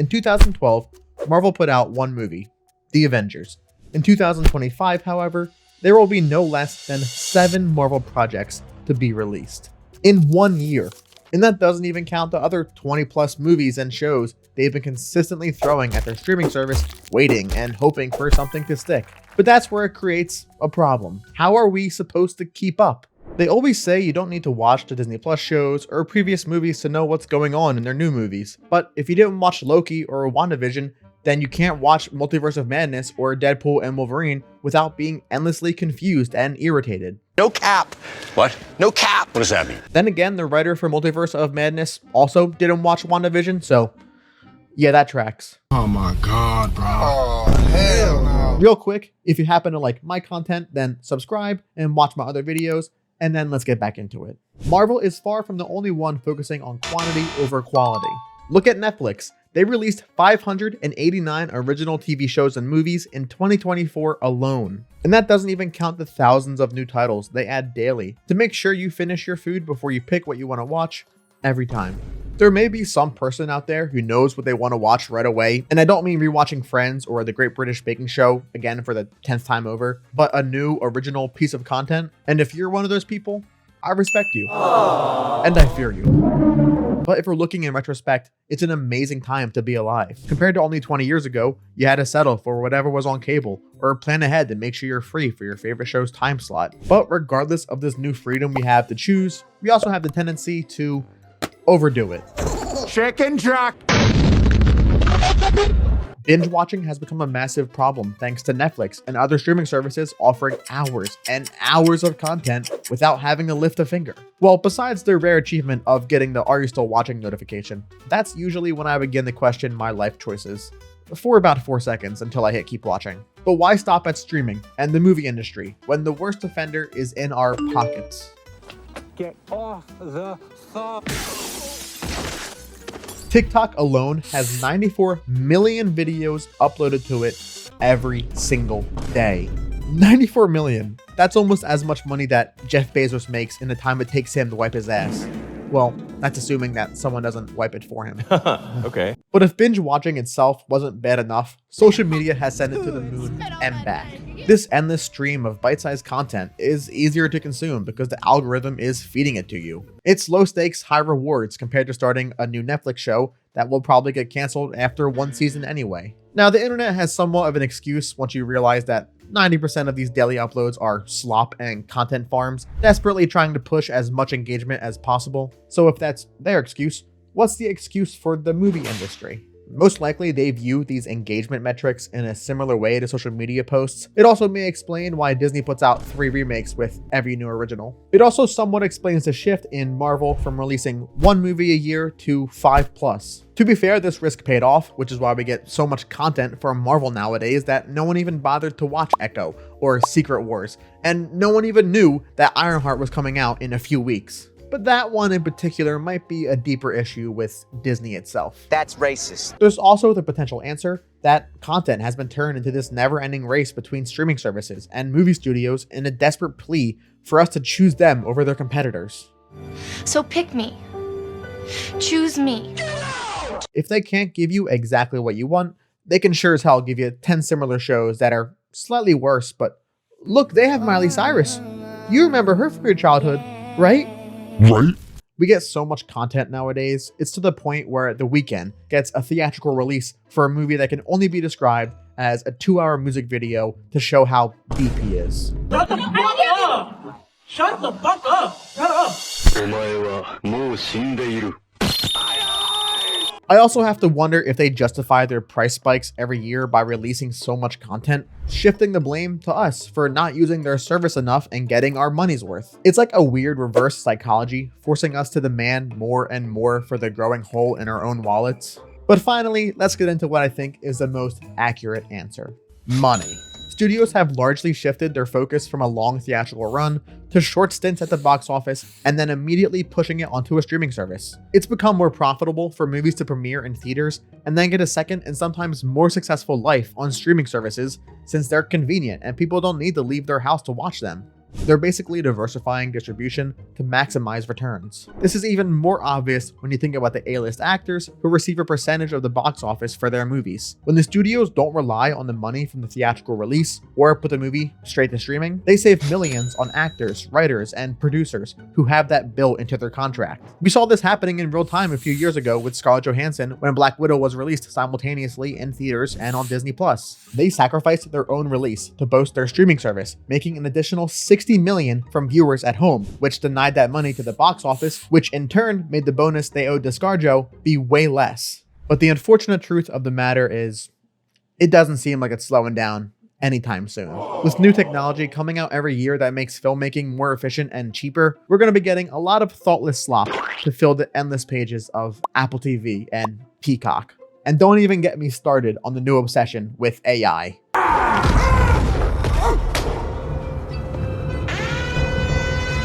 In 2012, Marvel put out one movie, The Avengers. In 2025, however, there will be no less than 7 Marvel projects to be released in 1 year. And that doesn't even count the other 20 plus movies and shows they've been consistently throwing at their streaming service, waiting and hoping for something to stick. But that's where it creates a problem. How are we supposed to keep up? They always say you don't need to watch the Disney Plus shows or previous movies to know what's going on in their new movies. But if you didn't watch Loki or WandaVision, then you can't watch Multiverse of Madness or Deadpool and Wolverine without being endlessly confused and irritated. No cap. What? No cap. What does that mean? Then again, the writer for Multiverse of Madness also didn't watch WandaVision, so yeah, that tracks. Oh my god, bro. Oh, hell no. Real quick, if you happen to like my content, then subscribe and watch my other videos, and then let's get back into it. Marvel is far from the only one focusing on quantity over quality. Look at Netflix. They released 589 original TV shows and movies in 2024 alone. And that doesn't even count the thousands of new titles they add daily to make sure you finish your food before you pick what you want to watch every time. There may be some person out there who knows what they want to watch right away, and I don't mean rewatching Friends or The Great British Baking Show again for the 10th time over, but a new original piece of content. And if you're one of those people, I respect you. Aww. And I fear you. But if we're looking in retrospect, it's an amazing time to be alive. Compared to only 20 years ago, you had to settle for whatever was on cable or plan ahead to make sure you're free for your favorite show's time slot. But regardless of this new freedom we have to choose, we also have the tendency to overdo it. Chicken truck. Binge watching has become a massive problem thanks to Netflix and other streaming services offering hours and hours of content without having to lift a finger. Well, besides the rare achievement of getting the "Are you still watching?" notification, that's usually when I begin to question my life choices. For about 4 seconds until I hit keep watching. But why stop at streaming and the movie industry when the worst offender is in our pockets? Get off the phone. TikTok alone has 94 million videos uploaded to it every single day. 94 million. That's almost as much money that Jeff Bezos makes in the time it takes him to wipe his ass. Well, that's assuming that someone doesn't wipe it for him. Okay. But if binge watching itself wasn't bad enough, social media has sent it to the moon and back. This endless stream of bite-sized content is easier to consume because the algorithm is feeding it to you. It's low stakes, high rewards compared to starting a new Netflix show that will probably get canceled after 1 season anyway. Now, the internet has somewhat of an excuse once you realize that 90% of these daily uploads are slop and content farms desperately trying to push as much engagement as possible. So if that's their excuse, what's the excuse for the movie industry? Most likely they view these engagement metrics in a similar way to social media posts. It also may explain why Disney puts out 3 remakes with every new original. It also somewhat explains the shift in Marvel from releasing 1 movie a year to 5+. To be fair, this risk paid off, which is why we get so much content from Marvel nowadays that no one even bothered to watch Echo or Secret Wars, and no one even knew that Ironheart was coming out in a few weeks. But that one in particular might be a deeper issue with Disney itself. That's racist. There's also the potential answer that content has been turned into this never-ending race between streaming services and movie studios in a desperate plea for us to choose them over their competitors. So pick me. Choose me. If they can't give you exactly what you want, they can sure as hell give you 10 similar shows that are slightly worse, but look, they have Miley Cyrus. You remember her from your childhood, right? Right? We get so much content nowadays, it's to the point where The Weeknd gets a theatrical release for a movie that can only be described as a 2-hour music video to show how deep he is. Shut the fuck up! Shut the fuck up! Shut up! I also have to wonder if they justify their price spikes every year by releasing so much content, shifting the blame to us for not using their service enough and getting our money's worth. It's like a weird reverse psychology, forcing us to demand more and more for the growing hole in our own wallets. But finally, let's get into what I think is the most accurate answer. Money. Studios have largely shifted their focus from a long theatrical run to short stints at the box office and then immediately pushing it onto a streaming service. It's become more profitable for movies to premiere in theaters and then get a second and sometimes more successful life on streaming services since they're convenient and people don't need to leave their house to watch them. They're basically diversifying distribution to maximize returns. This is even more obvious when you think about the A-list actors who receive a percentage of the box office for their movies. When the studios don't rely on the money from the theatrical release or put the movie straight to streaming, they save millions on actors, writers, and producers who have that built into their contract. We saw this happening in real time a few years ago with Scarlett Johansson when Black Widow was released simultaneously in theaters and on Disney+. They sacrificed their own release to boost their streaming service, making an additional $60 million from viewers at home, which denied that money to the box office, which in turn made the bonus they owed to ScarJo be way less. But the unfortunate truth of the matter is, it doesn't seem like it's slowing down anytime soon. With new technology coming out every year that makes filmmaking more efficient and cheaper, we're going to be getting a lot of thoughtless slop to fill the endless pages of Apple TV and Peacock. And don't even get me started on the new obsession with AI.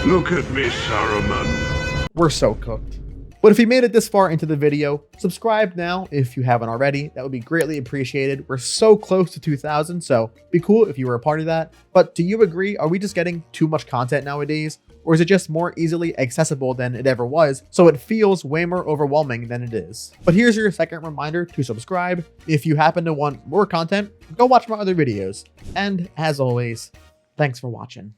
Look at me, Saruman. We're so cooked. But if you made it this far into the video, subscribe now if you haven't already. That would be greatly appreciated. We're so close to 2,000, so be cool if you were a part of that. But do you agree? Are we just getting too much content nowadays? Or is it just more easily accessible than it ever was, so it feels way more overwhelming than it is? But here's your second reminder to subscribe. If you happen to want more content, go watch my other videos. And as always, thanks for watching.